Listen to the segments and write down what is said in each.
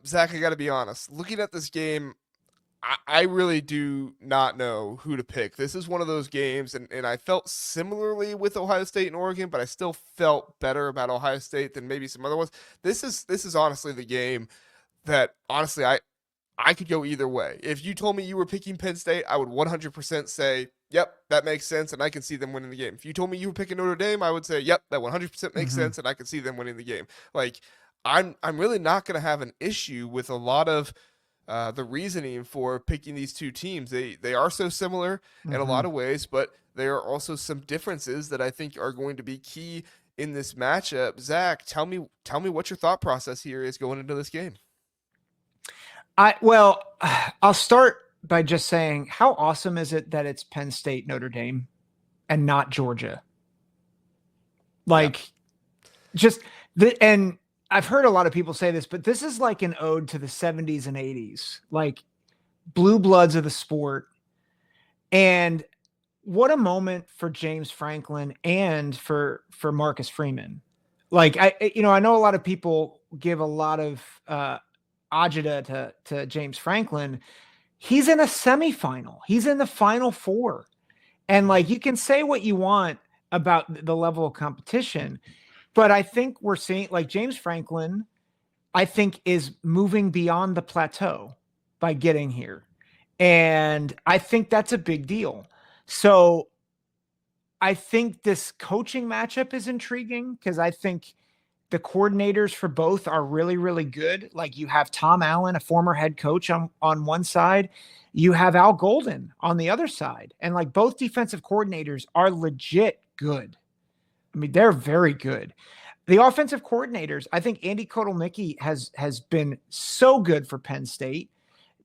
Zach, I got to be honest. Looking at this game, I really do not know who to pick. This is one of those games, and I felt similarly with Ohio State and Oregon, but I still felt better about Ohio State than maybe some other ones. This is honestly the game that honestly I could go either way. If you told me you were picking Penn State, I would 100% say, yep, that makes sense, and I can see them winning the game. If you told me you were picking Notre Dame, I would say, yep, that 100% makes Hmm. sense, and I can see them winning the game. Like, I'm really not going to have an issue with a lot of the reasoning for picking these two teams. They are so similar in a Hmm. lot of ways, but there are also some differences that I think are going to be key in this matchup. Zach, tell me what your thought process here is going into this game. Well, I'll start by just saying, how awesome is it that it's Penn State, Notre Dame, and not Georgia? Yeah. Like, just and I've heard a lot of people say this, but this is like an ode to the 70s and 80s, like blue bloods of the sport. And what a moment for James Franklin and for Marcus Freeman. Like, I know a lot of people give a lot of agita to James Franklin. He's in a semifinal. He's in the final four. And like, Mhm. you can say what you want about the level of competition, but I think we're seeing, like, James Franklin, I think, is moving beyond the plateau by getting here. And I think that's a big deal. So I think this coaching matchup is intriguing because I think the coordinators for both are really, really good. Like, you have Tom Allen, a former head coach, on one side. You have Al Golden on the other side. And like, both defensive coordinators are legit good. I mean, they're very good. The offensive coordinators, I think Andy Kotelnicki has been so good for Penn State.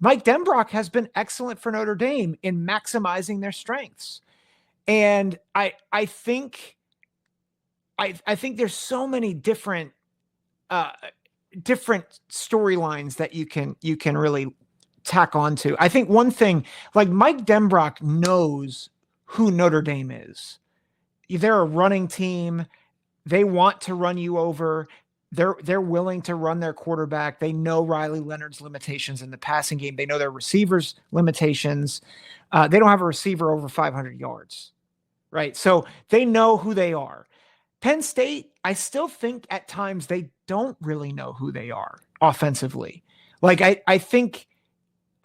Mike Denbrock has been excellent for Notre Dame in maximizing their strengths. And I think there's so many uh different storylines that you can really tack onto. I think one thing, like, Mike Denbrock knows who Notre Dame is. They're a running team. They want to run you over. They're willing to run their quarterback. They know Riley Leonard's limitations in the passing game. They know their receivers' limitations. They don't have a receiver over 500 yards, right? So they know who they are. Penn State, I still think at times they don't really know who they are offensively. Like, I think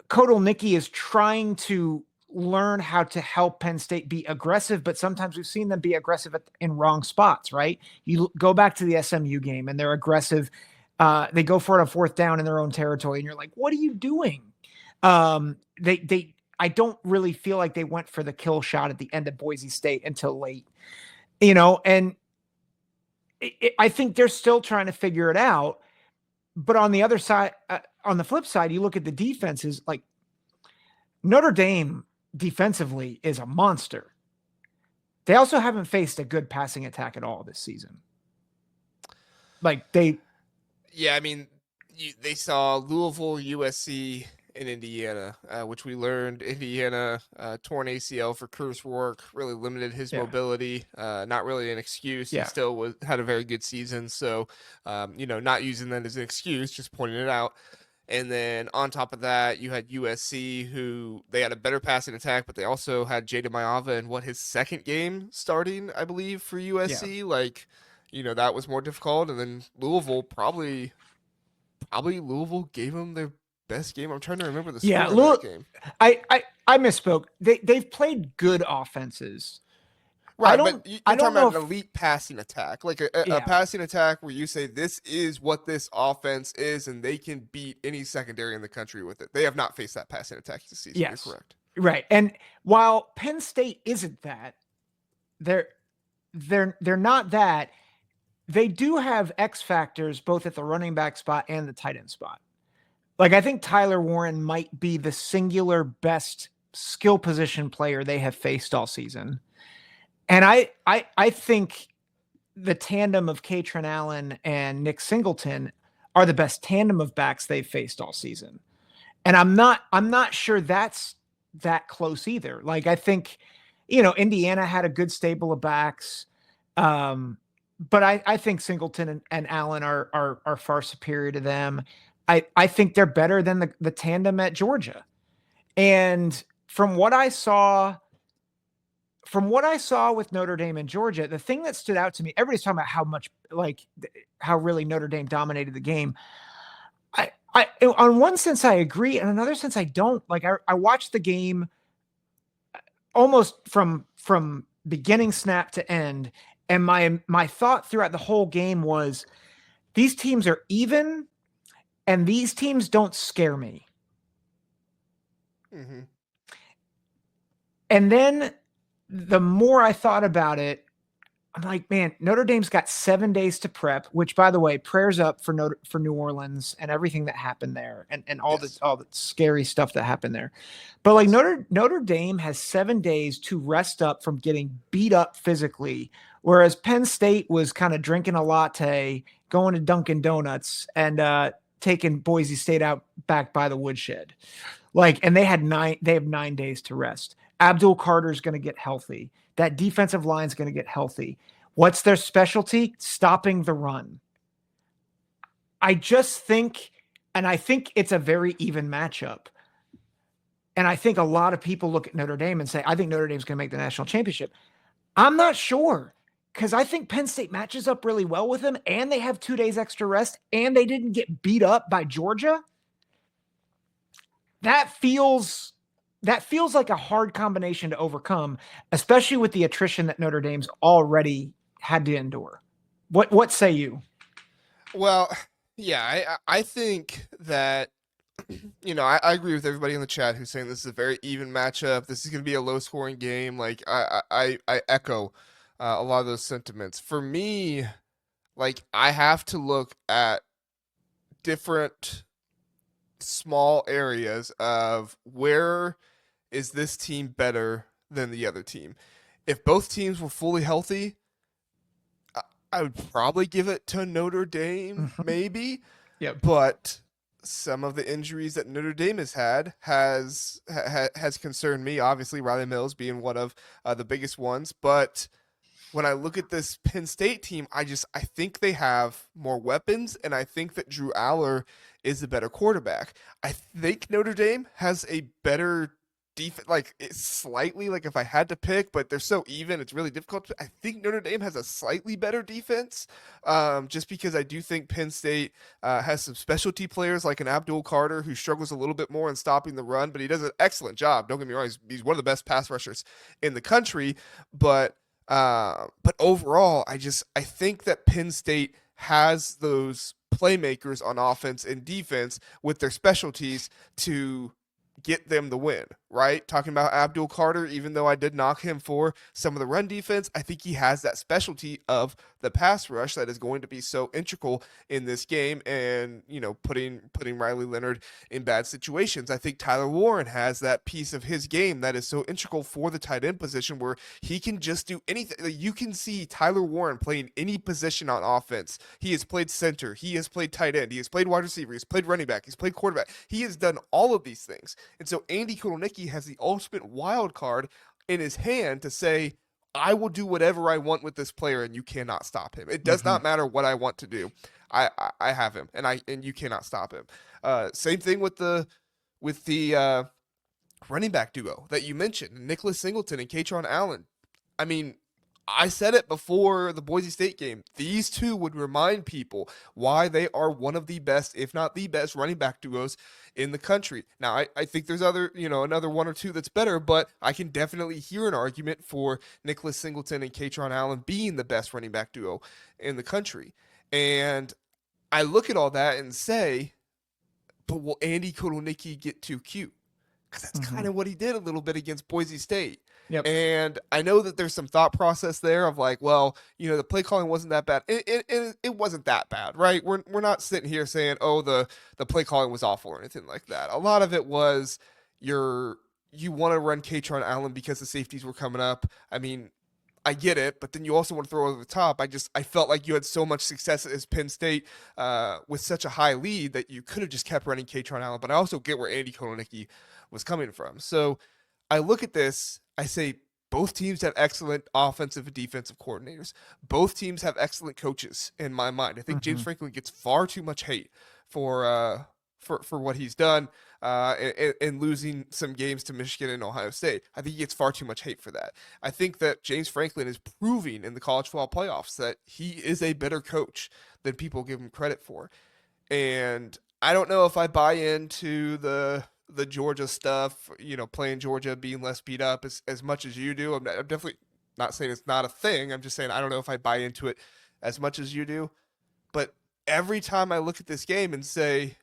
Kotelnicki is trying to learn how to help Penn State be aggressive, but sometimes we've seen them be aggressive in wrong spots, right? You go back to the SMU game and they're aggressive. They go for it on fourth down in their own territory, and you're like, what are you doing? I don't really feel like they went for the kill shot at the end of Boise State until late, and I think they're still trying to figure it out. But on the other side, on the flip side, you look at the defenses, like Notre Dame defensively is a monster. They also haven't faced a good passing attack at all this season. Like, Yeah, I mean, they saw Louisville, USC, and Indiana, which we learned Indiana torn ACL for Kurt's work really limited his yeah, mobility. Not really an excuse. He yeah. still had a very good season, so not using that as an excuse, just pointing it out. And then on top of that, you had USC, who they had a better passing attack, but they also had Jada Mayava in his second game starting, I believe, for Yeah. USC. Like, that was more difficult. And then Louisville probably Louisville gave them their best game. I'm trying to remember the Yeah. score in that game. I misspoke. They've played good offenses. I Right, but don't I you're don't talking know about an if elite passing attack, like a yeah. passing attack where you say this is what this offense is, and they can beat any secondary in the country with it. They have not faced that passing attack this season. You're Yes. correct. Right. And while Penn State isn't that, they're they're not that. They do have X factors both at the running back spot and the tight end spot. Like, I think Tyler Warren might be the singular best skill position player they have faced all season. And I think the tandem of Katrin Allen and Nick Singleton are the best tandem of backs they've faced all season. And I'm not sure that's that close either. Like, I think, Indiana had a good stable of backs. Um, but I think Singleton and Allen are far superior to them. I think they're better than the tandem at Georgia. And from what I saw with Notre Dame and Georgia, the thing that stood out to me, everybody's talking about how much, like, how really Notre Dame dominated the game. On one sense, I agree. In another sense, I don't. Like, I watched the game almost from beginning snap to end. And my thought throughout the whole game was these teams are even and these teams don't scare me. Mm-hmm. And then the more I thought about it, I'm like, man, Notre Dame's got 7 days to prep, which, by the way, prayers up for New Orleans and everything that happened there, and all Yes. the scary stuff that happened there. But like Notre Dame has 7 days to rest up from getting beat up physically, whereas Penn State was kind of drinking a latte, going to Dunkin' Donuts, and taking Boise State out back by the woodshed. Like, and they have 9 days to rest. Abdul Carter's going to get healthy. That defensive line is going to get healthy. What's their specialty? Stopping the run. I just think, and I think it's a very even matchup. And I think a lot of people look at Notre Dame and say, I think Notre Dame's going to make the national championship. I'm not sure, because I think Penn State matches up really well with them, and they have 2 days extra rest, and they didn't get beat up by Georgia. That feels like a hard combination to overcome, especially with the attrition that Notre Dame's already had to endure. What say you? Well, yeah, I think that I agree with everybody in the chat who's saying this is a very even matchup. This is going to be a low scoring game. Like I echo a lot of those sentiments. For me, like I have to look at different small areas of where is this team better than the other team. If both teams were fully healthy, I would probably give it to Notre Dame, Mm-hmm. maybe. Yep. But some of the injuries that Notre Dame has had has concerned me. Obviously, Riley Mills being one of the biggest ones. But when I look at this Penn State team, I think they have more weapons, and I think that Drew Aller is the better quarterback. I think Notre Dame has a better defense, like it's slightly, like if I had to pick, but they're so even, it's really difficult. I think Notre Dame has a slightly better defense, just because I do think Penn State has some specialty players like an Abdul Carter who struggles a little bit more in stopping the run, but he does an excellent job. Don't get me wrong; he's one of the best pass rushers in the country, but overall, I think that Penn State has those playmakers on offense and defense with their specialties to get them the win, right? Talking about Abdul Carter, even though I did knock him for some of the run defense, I think he has that specialty of the pass rush that is going to be so integral in this game and, putting Riley Leonard in bad situations. I think Tyler Warren has that piece of his game that is so integral for the tight end position where he can just do anything. You can see Tyler Warren playing any position on offense. He has played center, he has played tight end, he has played wide receiver, he's played running back, he's played quarterback. He has done all of these things. And so Andy Kotelnicki has the ultimate wild card in his hand to say, I will do whatever I want with this player, and you cannot stop him. It does not matter what I want to do. I have him, and you cannot stop him. Same thing with the running back duo that you mentioned, Nicholas Singleton and Katron Allen. I mean, I said it before the Boise State game. These two would remind people why they are one of the best, if not the best, running back duos in the country. Now, I think there's another one or two that's better, but I can definitely hear an argument for Nicholas Singleton and Katron Allen being the best running back duo in the country. And I look at all that and say, but will Andy Kotelnicki get too cute? Because that's kind of what he did a little bit against Boise State. Yep. And I know that there's some thought process there of like, well, the play calling wasn't that bad. It wasn't that bad, right? We're not sitting here saying, oh, the play calling was awful or anything like that. A lot of it was you want to run Katron Allen because the safeties were coming up. I mean, I get it, but then you also want to throw over the top. I felt like you had so much success as Penn State with such a high lead that you could have just kept running Katron Allen. But I also get where Andy Kotelnicki was coming from. So I look at this, I say, Both teams have excellent offensive and defensive coordinators. Both teams have excellent coaches in my mind. I think James Franklin gets far too much hate for what he's done and losing some games to Michigan and Ohio State. I think he gets far too much hate for that. I think that James Franklin is proving in the college football playoffs that he is a better coach than people give him credit for. And I don't know if I buy into the Georgia stuff, playing Georgia, being less beat up as much as you do. I'm definitely not saying it's not a thing. I'm just saying I don't know if I buy into it as much as you do. But every time I look at this game and say,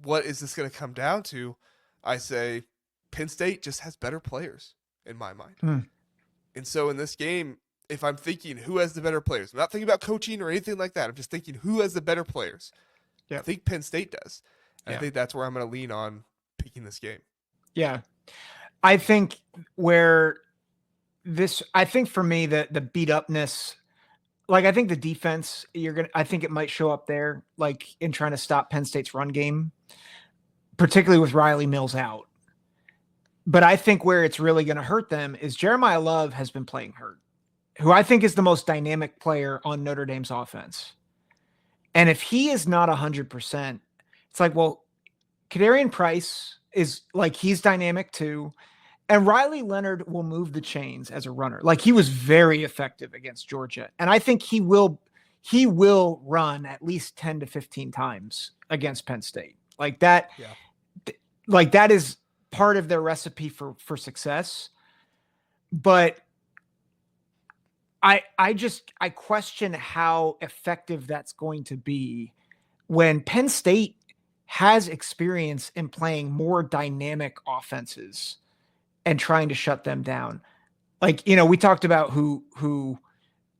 what is this going to come down to? I say Penn State just has better players in my mind. And so in this game, if I'm thinking who has the better players, I'm not thinking about coaching or anything like that. I'm just thinking who has the better players. I think Penn State does. And I think that's where I'm going to lean on picking this game. Yeah. I think for me, the beat upness, like I think the defense, I think it might show up there, like in trying to stop Penn State's run game, particularly with Riley Mills out. But I think where it's really going to hurt them is Jeremiah Love has been playing hurt, who I think is the most dynamic player on Notre Dame's offense. And if he is not 100%, it's like, well, Kadarian Price is like, he's dynamic too. And Riley Leonard will move the chains as a runner. Like he was very effective against Georgia. And I think he will run at least 10 to 15 times against Penn State. Like that, like that is part of their recipe for success. But I question how effective that's going to be when Penn State has experience in playing more dynamic offenses and trying to shut them down. Like, we talked about who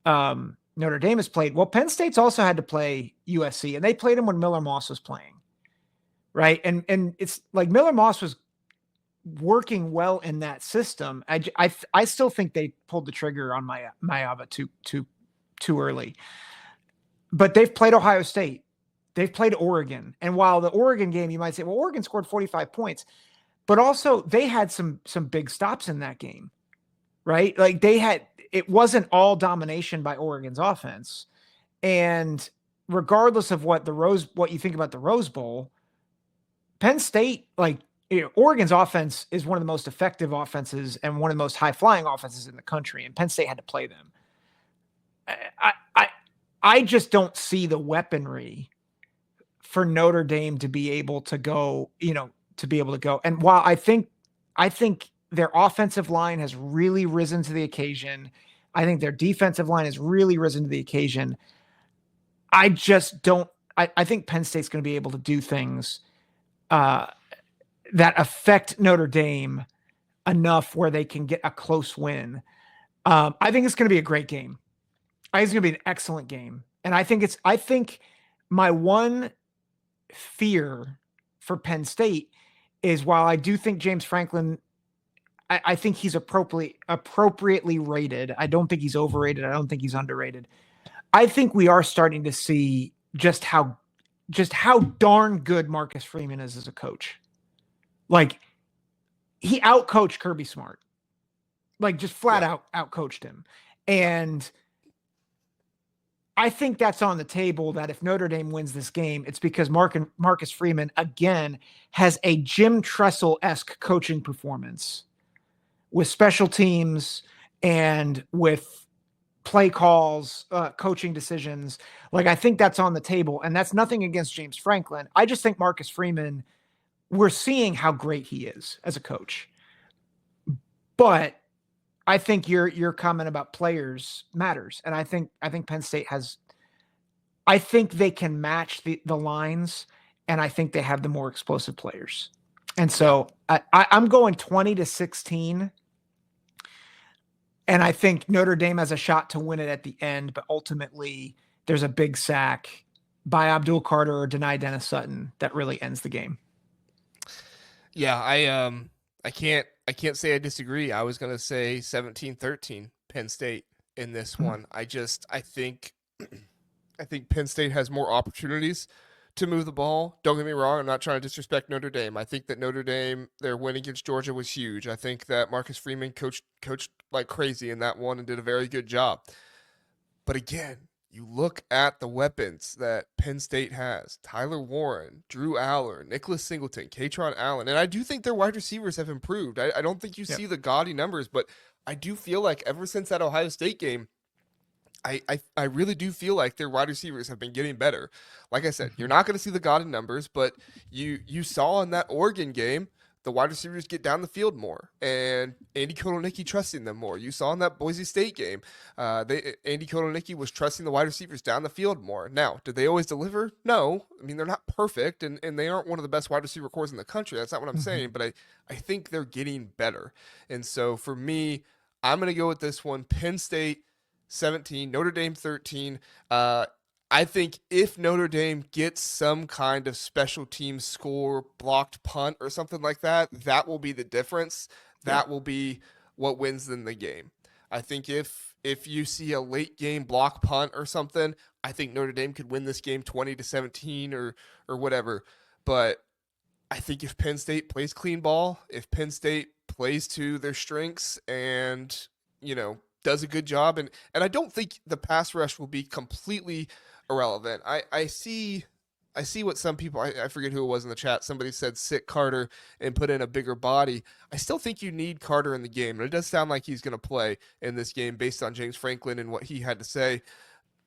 Notre Dame has played. Well, Penn State's also had to play USC, and they played him when Miller Moss was playing. Right. And it's like Miller Moss was working well in that system. I still think they pulled the trigger on Mayava too early, but they've played Ohio State. They've played Oregon. And while the Oregon game, you might say, well, Oregon scored 45 points, but also they had some big stops in that game, right? Like it wasn't all domination by Oregon's offense. And regardless of what you think about the Rose Bowl, Penn State, Oregon's offense is one of the most effective offenses and one of the most high flying offenses in the country. And Penn State had to play them. I just don't see the weaponry for Notre Dame to be able to go, And while I think their offensive line has really risen to the occasion, I think their defensive line has really risen to the occasion. I think Penn State's going to be able to do things that affect Notre Dame enough where they can get a close win. I think it's going to be a great game. I think it's going to be an excellent game. And I think my one fear for Penn State is, while I do think James Franklin, I think he's appropriately rated. I don't think he's overrated. I don't think he's underrated. I think we are starting to see just how darn good Marcus Freeman is as a coach. Like, he outcoached Kirby Smart, like just flat out outcoached him. And I think that's on the table, that if Notre Dame wins this game, it's because Marcus Freeman, again, has a Jim Tressel-esque coaching performance with special teams and with play calls, coaching decisions. Like, I think that's on the table, and that's nothing against James Franklin. I just think Marcus Freeman, we're seeing how great he is as a coach. But I think your comment about players matters. And I think Penn State I think they can match the lines, and I think they have the more explosive players. And so I'm going 20-16. And I think Notre Dame has a shot to win it at the end, but ultimately there's a big sack by Abdul Carter or Denai Dennis Sutton that really ends the game. Yeah, I can't say I disagree. I was going to say 17-13 Penn State in this one. I think Penn State has more opportunities to move the ball. Don't get me wrong, I'm not trying to disrespect Notre Dame. I think that Notre Dame, their win against Georgia was huge. I think that Marcus Freeman coached like crazy in that one and did a very good job. But again, you look at the weapons that Penn State has: Tyler Warren, Drew Aller, Nicholas Singleton, Katron Allen. And I do think their wide receivers have improved. I don't think you see the gaudy numbers, but I do feel like ever since that Ohio State game, I really do feel like their wide receivers have been getting better. Like I said, you're not going to see the gaudy numbers, but you saw in that Oregon game, the wide receivers get down the field more, and Andy Kotelnicki trusting them more. You saw in that Boise State game, Andy Kotelnicki was trusting the wide receivers down the field more. Now, did they always deliver? No. I mean, they're not perfect, and they aren't one of the best wide receiver corps in the country. That's not what I'm saying, but I think they're getting better. And so for me, I'm going to go with this one. Penn State 17, Notre Dame 13. I think if Notre Dame gets some kind of special team score, blocked punt or something like that, that will be the difference. That will be what wins them the game. I think if you see a late game block punt or something, I think Notre Dame could win this game 20-17 or whatever. But I think if Penn State plays clean ball, if Penn State plays to their strengths and, does a good job, and I don't think the pass rush will be completely irrelevant. I see what some people, I forget who it was in the chat, somebody said sit Carter and put in a bigger body. I still think you need Carter in the game, and it does sound like he's going to play in this game based on James Franklin and what he had to say,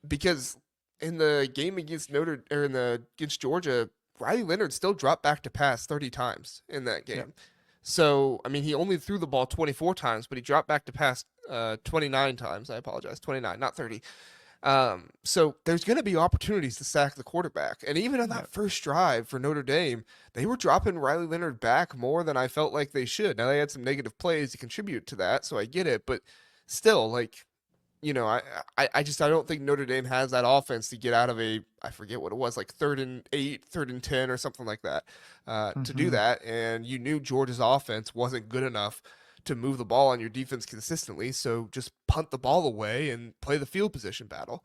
because in the game against against Georgia, Riley Leonard still dropped back to pass 30 times in that game. Yeah. So, I mean, he only threw the ball 24 times, but he dropped back to pass 29 times. I apologize, 29, not 30. So there's going to be opportunities to sack the quarterback. And even on that first drive for Notre Dame, they were dropping Riley Leonard back more than I felt like they should. Now, they had some negative plays to contribute to that, so I get it. But still, I don't think Notre Dame has that offense to get out of I forget what it was, like 3rd and 8, 3rd and 10 or something like that to do that. And you knew Georgia's offense wasn't good enough to move the ball on your defense consistently. So just punt the ball away and play the field position battle,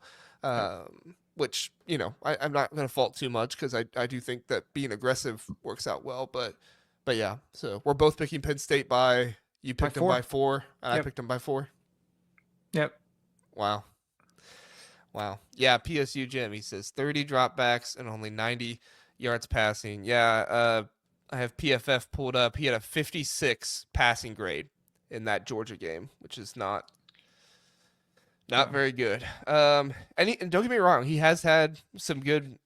which, I'm not going to fault too much because I do think that being aggressive works out well. But yeah, so we're both picking Penn State you picked them by 4, and I picked them by 4. Yep. Wow. Yeah, PSU Jim, he says 30 dropbacks and only 90 yards passing. Yeah, I have PFF pulled up. He had a 56 passing grade in that Georgia game, which is not very good. And don't get me wrong, he has had some good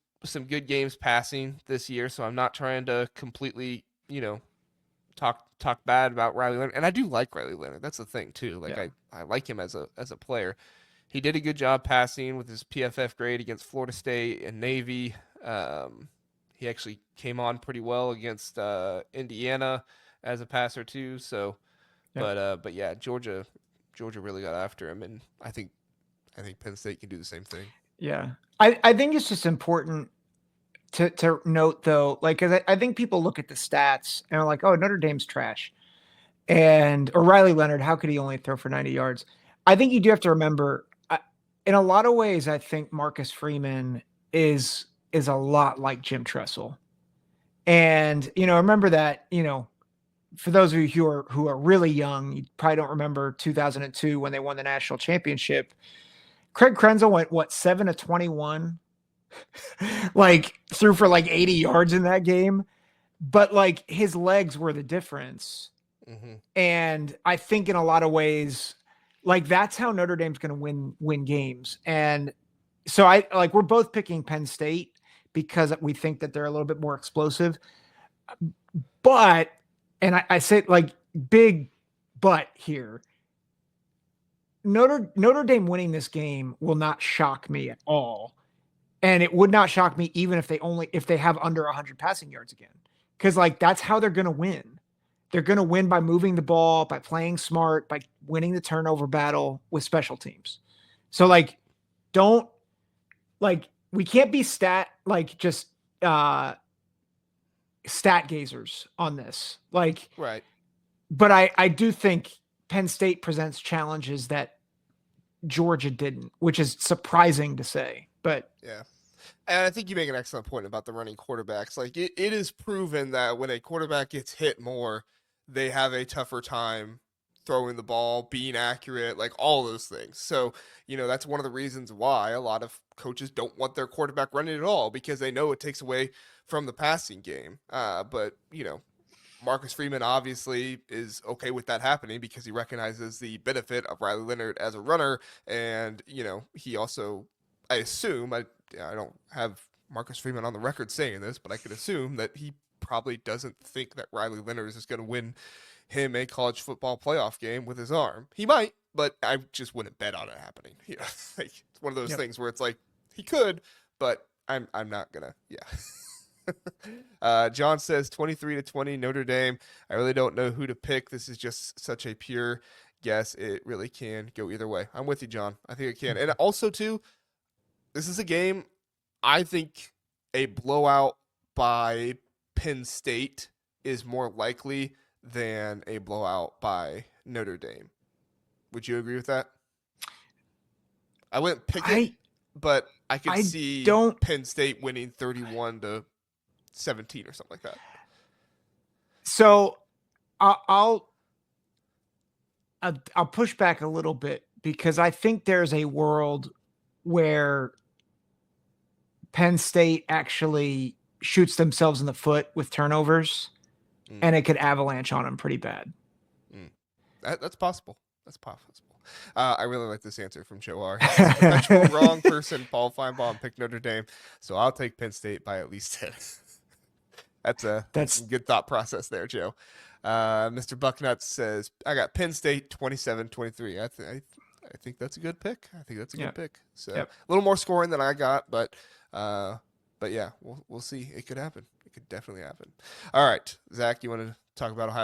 games passing this year, so I'm not trying to completely, talk bad about Riley Leonard. And I do like Riley Leonard. That's the thing too. I like him as a player. He did a good job passing with his PFF grade against Florida State and Navy. He actually came on pretty well against Indiana as a passer too. So, but yeah, Georgia really got after him, and I think Penn State can do the same thing. Yeah, I think it's just important to note though, because I think people look at the stats and are like, oh, Notre Dame's trash, or Riley Leonard, how could he only throw for 90 yards? I think you do have to remember, in a lot of ways, I think Marcus Freeman is a lot like Jim Tressel. And, remember that, for those of you who are really young, you probably don't remember 2002 when they won the national championship. Craig Krenzel went 7 of 21, threw for 80 yards in that game. But his legs were the difference. Mm-hmm. And I think in a lot of ways, that's how Notre Dame's going to win games. And so we're both picking Penn State because we think that they're a little bit more explosive. But, and I say big but here, Notre Dame winning this game will not shock me at all. And it would not shock me even if they have under 100 passing yards again. Because that's how they're going to win. They're going to win by moving the ball, by playing smart, by winning the turnover battle with special teams. So we can't be stat gazers on this. Right. But I do think Penn State presents challenges that Georgia didn't, which is surprising to say. But yeah. And I think you make an excellent point about the running quarterbacks. Like it is proven that when a quarterback gets hit more, they have a tougher time throwing the ball, being accurate, like all those things. So, that's one of the reasons why a lot of coaches don't want their quarterback running at all because they know it takes away from the passing game. But, Marcus Freeman obviously is okay with that happening because he recognizes the benefit of Riley Leonard as a runner. And, he also, I assume, I don't have Marcus Freeman on the record saying this, but I could assume that he probably doesn't think that Riley Leonard is going to win him a college football playoff game with his arm. He might, but I just wouldn't bet on it happening. Like it's one of those things where it's like he could, but I'm not gonna. Yeah. John says 23-20 Notre Dame. I really don't know who to pick. This is just such a pure guess. It really can go either way. I'm with you, John. I think it can. And also too, this is a game I think a blowout by Penn State is more likely than a blowout by Notre Dame. Would you agree with that? I wouldn't pick it, but I could see Penn State winning 31-17 or something like that. So I'll push back a little bit because I think there's a world where Penn State actually shoots themselves in the foot with turnovers, and it could avalanche on them pretty bad. That's possible. That's possible. I really like this answer from JR. Perpetual wrong person, Paul Feinbaum picked Notre Dame, so I'll take Penn State by at least 10. That's some good thought process there, Joe. Mr. Bucknuts says, I got Penn State 27-23. I think that's a good pick. I think that's a good pick. So a little more scoring than I got, but yeah, we'll see. It could happen. It could definitely happen. All right, Zach, you want to talk about Ohio